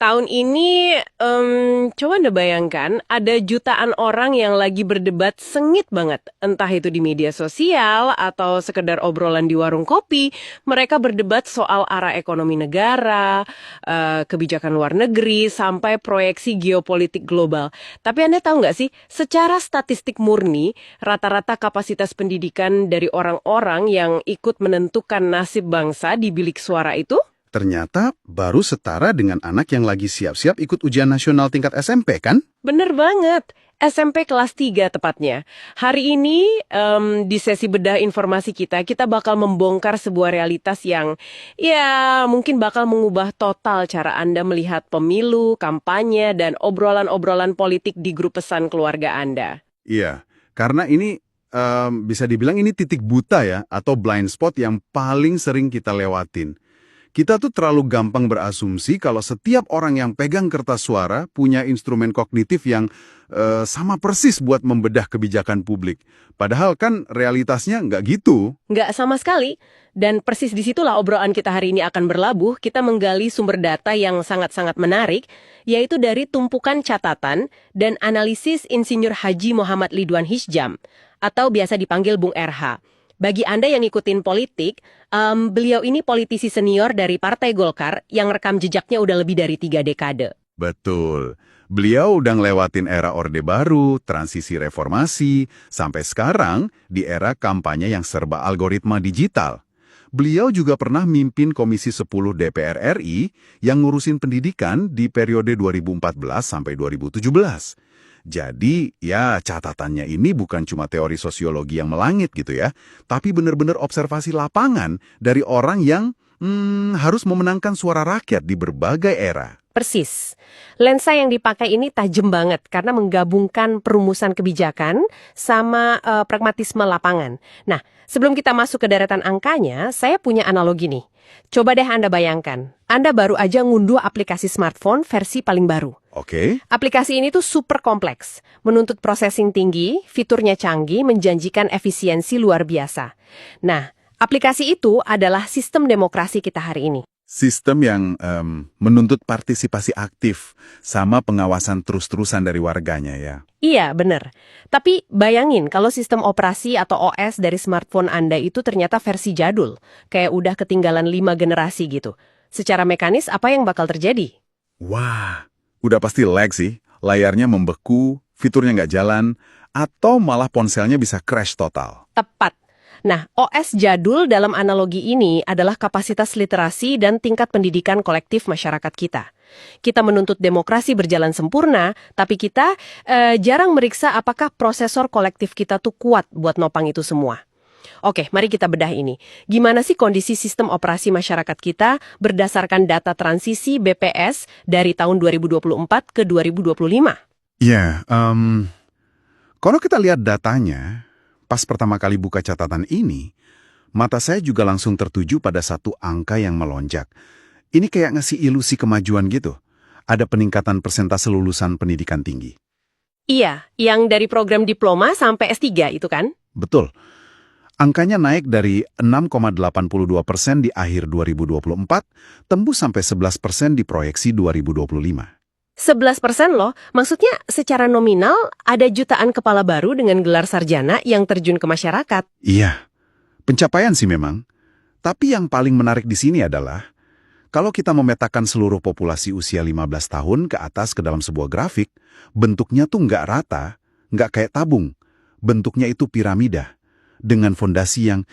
Tahun ini, coba Anda bayangkan, ada jutaan orang yang lagi berdebat sengit banget. Entah itu di media sosial atau sekedar obrolan di warung kopi. Mereka berdebat soal arah ekonomi negara, kebijakan luar negeri, sampai proyeksi geopolitik global. Tapi Anda tahu nggak sih, secara statistik murni, rata-rata kapasitas pendidikan dari orang-orang yang ikut menentukan nasib bangsa di bilik suara itu? Ternyata baru setara dengan anak yang lagi siap-siap ikut ujian nasional tingkat SMP, kan? Bener banget. SMP kelas 3 tepatnya. Hari ini di sesi bedah informasi kita bakal membongkar sebuah realitas yang ya mungkin bakal mengubah total cara Anda melihat pemilu, kampanye, dan obrolan-obrolan politik di grup pesan keluarga Anda. Iya, karena ini bisa dibilang ini titik buta ya, atau blind spot yang paling sering kita lewatin. Kita tuh terlalu gampang berasumsi kalau setiap orang yang pegang kertas suara punya instrumen kognitif yang sama persis buat membedah kebijakan publik. Padahal kan realitasnya nggak gitu. Nggak sama sekali. Dan persis disitulah obrolan kita hari ini akan berlabuh. Kita menggali sumber data yang sangat-sangat menarik, yaitu dari tumpukan catatan dan analisis Insinyur Haji Muhammad Ridwan Hishjam, atau biasa dipanggil Bung RH. Bagi Anda yang ngikutin politik, beliau ini politisi senior dari Partai Golkar yang rekam jejaknya udah lebih dari 3 dekade. Betul. Beliau udah ngelewatin era Orde Baru, transisi reformasi, sampai sekarang di era kampanye yang serba algoritma digital. Beliau juga pernah mimpin Komisi 10 DPR RI yang ngurusin pendidikan di periode 2014 sampai 2017. Jadi, ya catatannya ini bukan cuma teori sosiologi yang melangit gitu ya, tapi benar-benar observasi lapangan dari orang yang harus memenangkan suara rakyat di berbagai era. Persis. Lensa yang dipakai ini tajam banget karena menggabungkan perumusan kebijakan sama pragmatisme lapangan. Nah, sebelum kita masuk ke deretan angkanya, saya punya analogi nih. Coba deh Anda bayangkan, Anda baru aja ngunduh aplikasi smartphone versi paling baru. Oke. Aplikasi ini tuh super kompleks, menuntut processing tinggi, fiturnya canggih, menjanjikan efisiensi luar biasa. Nah, aplikasi itu adalah sistem demokrasi kita hari ini. Sistem yang menuntut partisipasi aktif sama pengawasan terus-terusan dari warganya ya. Iya, bener. Tapi bayangin kalau sistem operasi atau OS dari smartphone Anda itu ternyata versi jadul, kayak udah ketinggalan 5 generasi gitu. Secara mekanis apa yang bakal terjadi? Wah, udah pasti lag sih. Layarnya membeku, fiturnya nggak jalan, atau malah ponselnya bisa crash total. Tepat. Nah, OS jadul dalam analogi ini adalah kapasitas literasi dan tingkat pendidikan kolektif masyarakat kita. Kita menuntut demokrasi berjalan sempurna, tapi kita jarang meriksa apakah prosesor kolektif kita tuh kuat buat nopang itu semua. Oke, mari kita bedah ini. Gimana sih kondisi sistem operasi masyarakat kita berdasarkan data transisi BPS dari tahun 2024 ke 2025? Ya, kalau kita lihat datanya, pas pertama kali buka catatan ini, mata saya juga langsung tertuju pada satu angka yang melonjak. Ini kayak ngasih ilusi kemajuan gitu. Ada peningkatan persentase lulusan pendidikan tinggi. Iya, yang dari program diploma sampai S3 itu kan? Betul. Angkanya naik dari 6,82% di akhir 2024, tembus sampai 11% di proyeksi 2025. 11% loh, maksudnya secara nominal ada jutaan kepala baru dengan gelar sarjana yang terjun ke masyarakat. Iya, pencapaian sih memang. Tapi yang paling menarik di sini adalah, kalau kita memetakan seluruh populasi usia 15 tahun ke atas ke dalam sebuah grafik, bentuknya tuh nggak rata, nggak kayak tabung. Bentuknya itu piramida, dengan fondasi yang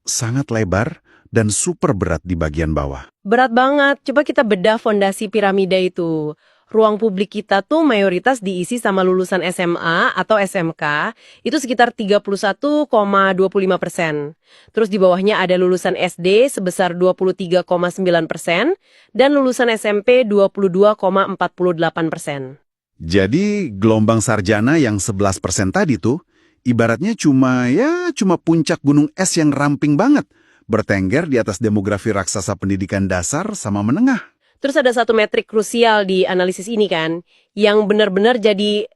sangat lebar dan super berat di bagian bawah. Berat banget, coba kita bedah fondasi piramida itu. Ruang publik kita tuh mayoritas diisi sama lulusan SMA atau SMK, itu sekitar 31,25%. Terus di bawahnya ada lulusan SD sebesar 23,9%, dan lulusan SMP 22,48%. Jadi gelombang sarjana yang 11% tadi tuh, ibaratnya cuma puncak gunung es yang ramping banget, bertengger di atas demografi raksasa pendidikan dasar sama menengah. Terus ada satu metrik krusial di analisis ini kan, yang benar-benar jadi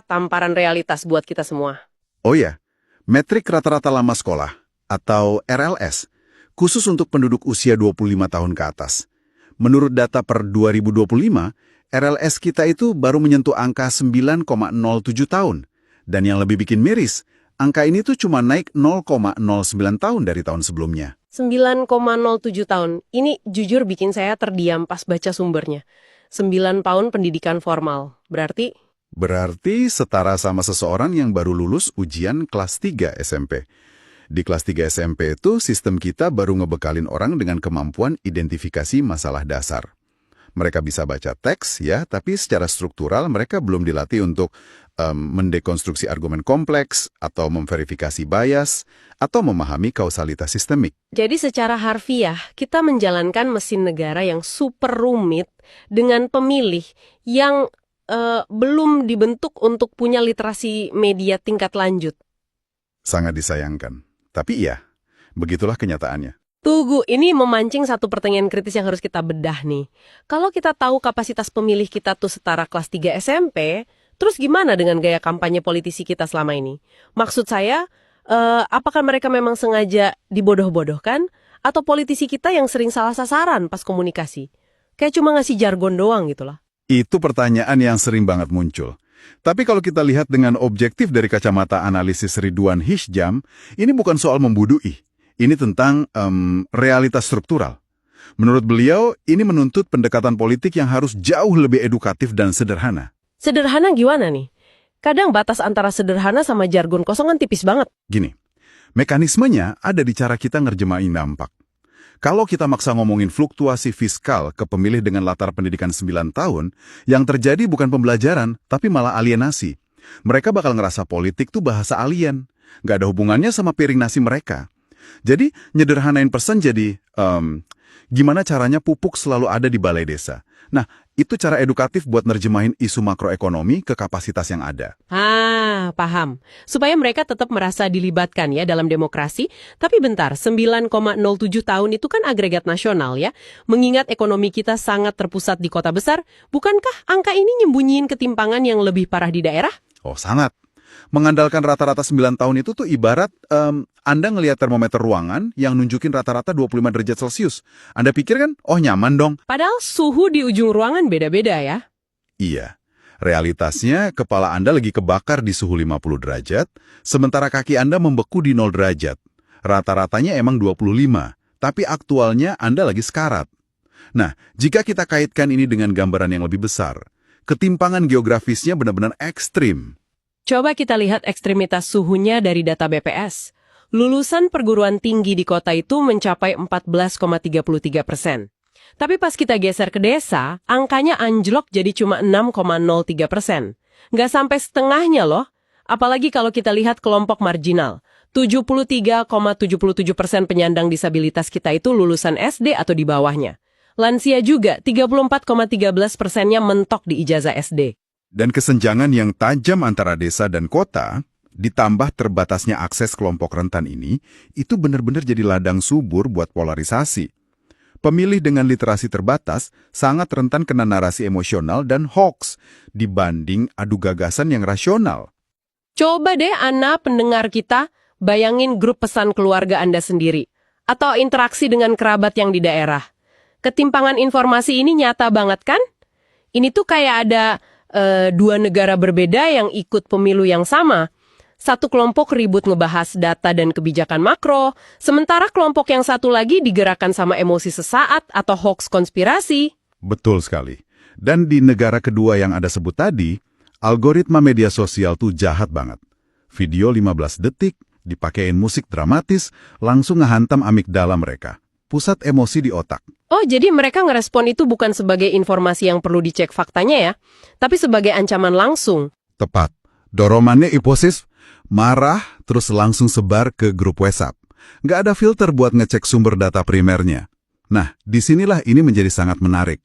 tamparan realitas buat kita semua. Oh ya, metrik rata-rata lama sekolah, atau RLS, khusus untuk penduduk usia 25 tahun ke atas. Menurut data per 2025, RLS kita itu baru menyentuh angka 9,07 tahun. Dan yang lebih bikin miris, angka ini tuh cuma naik 0,09 tahun dari tahun sebelumnya. 9,07 tahun. Ini jujur bikin saya terdiam pas baca sumbernya. 9 tahun pendidikan formal. Berarti Setara sama seseorang yang baru lulus ujian kelas 3 SMP. Di kelas 3 SMP itu sistem kita baru ngebekalin orang dengan kemampuan identifikasi masalah dasar. Mereka bisa baca teks ya, tapi secara struktural mereka belum dilatih untuk mendekonstruksi argumen kompleks atau memverifikasi bias atau memahami kausalitas sistemik. jadi secara harfiah, kita menjalankan mesin negara yang super rumit dengan pemilih yang belum dibentuk untuk punya literasi media tingkat lanjut. Sangat disayangkan. Tapi iya, begitulah kenyataannya. Tunggu, ini memancing satu pertanyaan kritis yang harus kita bedah nih. Kalau kita tahu kapasitas pemilih kita tuh setara kelas 3 SMP, terus gimana dengan gaya kampanye politisi kita selama ini? Maksud saya, apakah mereka memang sengaja dibodoh-bodohkan? Atau politisi kita yang sering salah sasaran pas komunikasi? Kayak cuma ngasih jargon doang gitu lah. Itu pertanyaan yang sering banget muncul. Tapi kalau kita lihat dengan objektif dari kacamata analisis Ridwan Hisjam, ini bukan soal membudui. Ini tentang realitas struktural. Menurut beliau, ini menuntut pendekatan politik yang harus jauh lebih edukatif dan sederhana. Sederhana gimana nih? Kadang batas antara sederhana sama jargon kosong kan tipis banget. Gini, mekanismenya ada di cara kita ngerjemahin dampak. Kalau kita maksa ngomongin fluktuasi fiskal ke pemilih dengan latar pendidikan 9 tahun, yang terjadi bukan pembelajaran, tapi malah alienasi. Mereka bakal ngerasa politik tuh bahasa alien. Nggak ada hubungannya sama piring nasi mereka. Jadi, nyederhanain pesan jadi, gimana caranya pupuk selalu ada di balai desa. Nah, itu cara edukatif buat nerjemahin isu makroekonomi ke kapasitas yang ada. Paham. Supaya mereka tetap merasa dilibatkan ya dalam demokrasi. Tapi bentar, 9,07 tahun itu kan agregat nasional ya. Mengingat ekonomi kita sangat terpusat di kota besar, bukankah angka ini nyembunyiin ketimpangan yang lebih parah di daerah? Oh, sangat. Mengandalkan rata-rata 9 tahun itu tuh ibarat Anda ngelihat termometer ruangan yang nunjukin rata-rata 25 derajat Celcius. Anda pikir kan, oh nyaman dong. Padahal suhu di ujung ruangan beda-beda ya. Iya. Realitasnya, kepala Anda lagi kebakar di suhu 50 derajat, sementara kaki Anda membeku di 0 derajat. Rata-ratanya emang 25, tapi aktualnya Anda lagi sekarat. Nah, jika kita kaitkan ini dengan gambaran yang lebih besar, ketimpangan geografisnya benar-benar ekstrim. Coba kita lihat ekstremitas suhunya dari data BPS. Lulusan perguruan tinggi di kota itu mencapai 14,33%. Tapi pas kita geser ke desa, angkanya anjlok jadi cuma 6,03%. Nggak sampai setengahnya loh. Apalagi kalau kita lihat kelompok marginal. 73,77% penyandang disabilitas kita itu lulusan SD atau di bawahnya. Lansia juga, 34,13%-nya mentok di ijazah SD. Dan kesenjangan yang tajam antara desa dan kota, ditambah terbatasnya akses kelompok rentan ini, itu benar-benar jadi ladang subur buat polarisasi. Pemilih dengan literasi terbatas sangat rentan kena narasi emosional dan hoax dibanding adu gagasan yang rasional. Coba deh Ana pendengar kita, bayangin grup pesan keluarga Anda sendiri. Atau interaksi dengan kerabat yang di daerah. Ketimpangan informasi ini nyata banget kan? Ini tuh kayak ada dua negara berbeda yang ikut pemilu yang sama. Satu kelompok ribut ngebahas data dan kebijakan makro, sementara kelompok yang satu lagi digerakkan sama emosi sesaat atau hoax konspirasi. Betul sekali. Dan di negara kedua yang Anda sebut tadi, algoritma media sosial tuh jahat banget. Video 15 detik, dipakein musik dramatis, langsung ngehantam amigdala mereka. Pusat emosi di otak. Oh, jadi mereka ngerespon itu bukan sebagai informasi yang perlu dicek faktanya ya, tapi sebagai ancaman langsung. Tepat. Dorongannya impulsif, marah, terus langsung sebar ke grup WhatsApp. Nggak ada filter buat ngecek sumber data primernya. Nah, disinilah ini menjadi sangat menarik.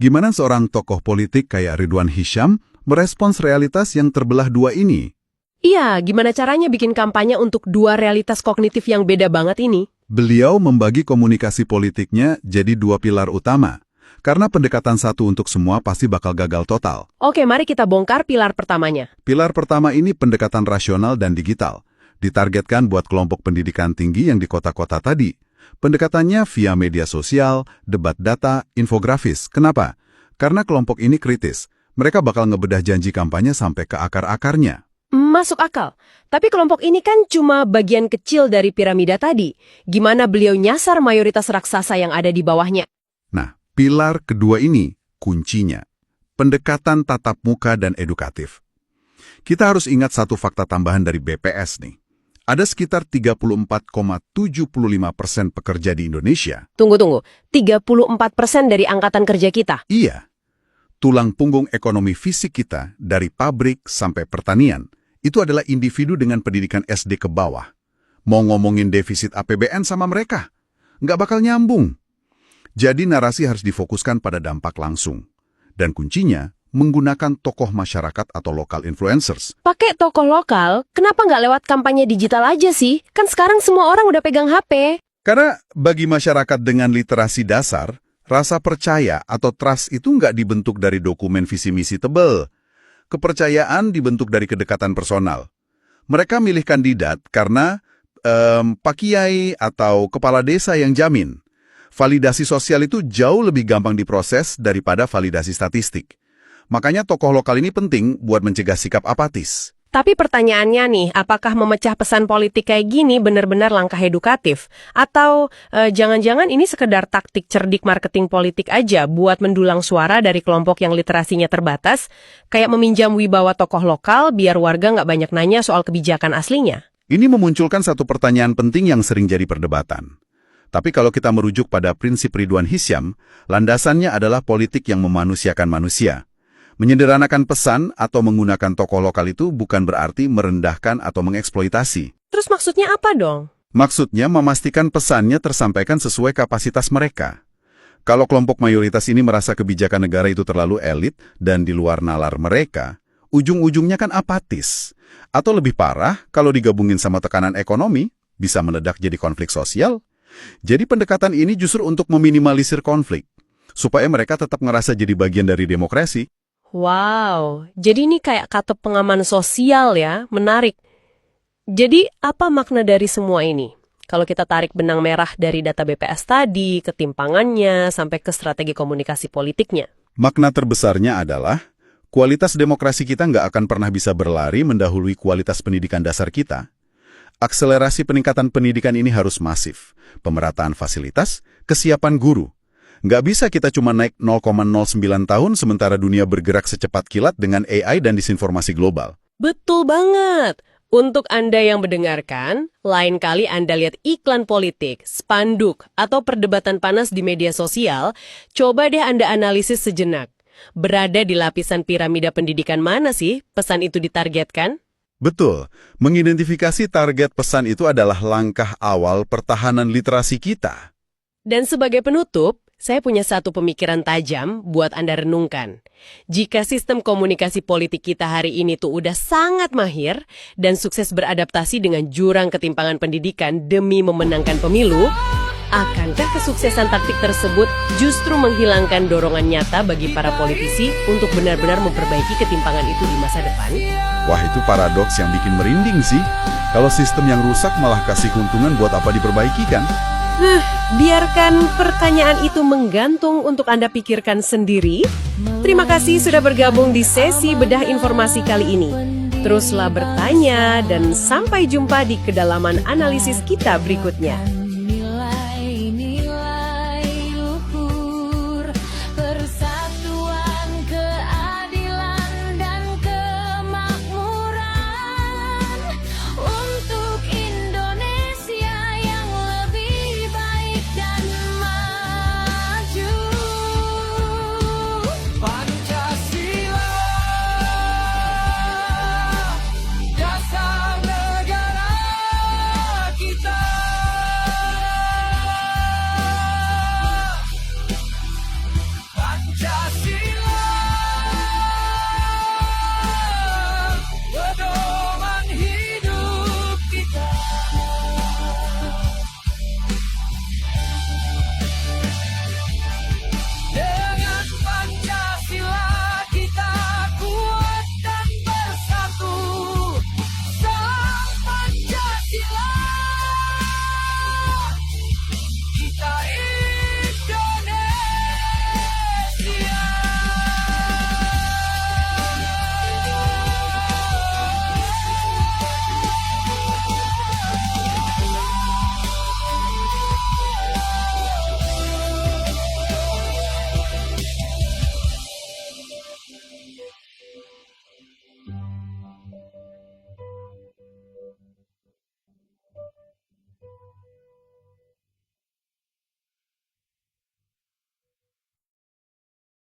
Gimana seorang tokoh politik kayak Ridwan Hisjam merespons realitas yang terbelah dua ini? Iya, gimana caranya bikin kampanye untuk dua realitas kognitif yang beda banget ini? Beliau membagi komunikasi politiknya jadi dua pilar utama. Karena pendekatan satu untuk semua pasti bakal gagal total. Oke, mari kita bongkar pilar pertamanya. Pilar pertama ini pendekatan rasional dan digital. Ditargetkan buat kelompok pendidikan tinggi yang di kota-kota tadi. Pendekatannya via media sosial, debat data, infografis. Kenapa? Karena kelompok ini kritis. Mereka bakal ngebedah janji kampanye sampai ke akar-akarnya. Masuk akal. Tapi kelompok ini kan cuma bagian kecil dari piramida tadi. Gimana beliau nyasar mayoritas raksasa yang ada di bawahnya? Nah, pilar kedua ini kuncinya. Pendekatan tatap muka dan edukatif. Kita harus ingat satu fakta tambahan dari BPS nih. Ada sekitar 34,75% pekerja di Indonesia. Tunggu. 34% dari angkatan kerja kita. Iya. Tulang punggung ekonomi fisik kita dari pabrik sampai pertanian itu adalah individu dengan pendidikan SD ke bawah. Mau ngomongin defisit APBN sama mereka, nggak bakal nyambung. Jadi narasi harus difokuskan pada dampak langsung. Dan kuncinya, menggunakan tokoh masyarakat atau local influencers. Pakai tokoh lokal, kenapa nggak lewat kampanye digital aja sih? Kan sekarang semua orang udah pegang HP. Karena bagi masyarakat dengan literasi dasar, rasa percaya atau trust itu nggak dibentuk dari dokumen visi misi tebel. Kepercayaan dibentuk dari kedekatan personal. Mereka milih kandidat karena Pak Kiai atau kepala desa yang jamin. Validasi sosial itu jauh lebih gampang diproses daripada validasi statistik. Makanya tokoh lokal ini penting buat mencegah sikap apatis. Tapi pertanyaannya nih, apakah memecah pesan politik kayak gini benar-benar langkah edukatif? Atau jangan-jangan ini sekedar taktik cerdik marketing politik aja buat mendulang suara dari kelompok yang literasinya terbatas, kayak meminjam wibawa tokoh lokal biar warga nggak banyak nanya soal kebijakan aslinya? Ini memunculkan satu pertanyaan penting yang sering jadi perdebatan. Tapi kalau kita merujuk pada prinsip Ridwan Hisyam, landasannya adalah politik yang memanusiakan manusia. Menyederhanakan pesan atau menggunakan tokoh lokal itu bukan berarti merendahkan atau mengeksploitasi. Terus maksudnya apa dong? Maksudnya memastikan pesannya tersampaikan sesuai kapasitas mereka. Kalau kelompok mayoritas ini merasa kebijakan negara itu terlalu elit dan di luar nalar mereka, ujung-ujungnya kan apatis. Atau lebih parah, kalau digabungin sama tekanan ekonomi, bisa meledak jadi konflik sosial. Jadi pendekatan ini justru untuk meminimalisir konflik, supaya mereka tetap ngerasa jadi bagian dari demokrasi. Wow, jadi ini kayak kata pengaman sosial ya, menarik. Jadi apa makna dari semua ini? Kalau kita tarik benang merah dari data BPS tadi, ketimpangannya, sampai ke strategi komunikasi politiknya. Makna terbesarnya adalah, kualitas demokrasi kita nggak akan pernah bisa berlari mendahului kualitas pendidikan dasar kita. Akselerasi peningkatan pendidikan ini harus masif. Pemerataan fasilitas, kesiapan guru. Nggak bisa kita cuma naik 0,09 tahun sementara dunia bergerak secepat kilat dengan AI dan disinformasi global. Betul banget. Untuk Anda yang mendengarkan, lain kali Anda lihat iklan politik, spanduk, atau perdebatan panas di media sosial, coba deh Anda analisis sejenak. Berada di lapisan piramida pendidikan mana sih pesan itu ditargetkan? Betul, mengidentifikasi target pesan itu adalah langkah awal pertahanan literasi kita. Dan sebagai penutup, saya punya satu pemikiran tajam buat Anda renungkan. Jika sistem komunikasi politik kita hari ini tuh udah sangat mahir dan sukses beradaptasi dengan jurang ketimpangan pendidikan demi memenangkan pemilu, akankah kesuksesan taktik tersebut justru menghilangkan dorongan nyata bagi para politisi untuk benar-benar memperbaiki ketimpangan itu di masa depan? Wah, itu paradoks yang bikin merinding sih. Kalau sistem yang rusak malah kasih keuntungan, buat apa diperbaiki kan? Biarkan pertanyaan itu menggantung untuk Anda pikirkan sendiri. Terima kasih sudah bergabung di sesi bedah informasi kali ini. Teruslah bertanya dan sampai jumpa di kedalaman analisis kita berikutnya.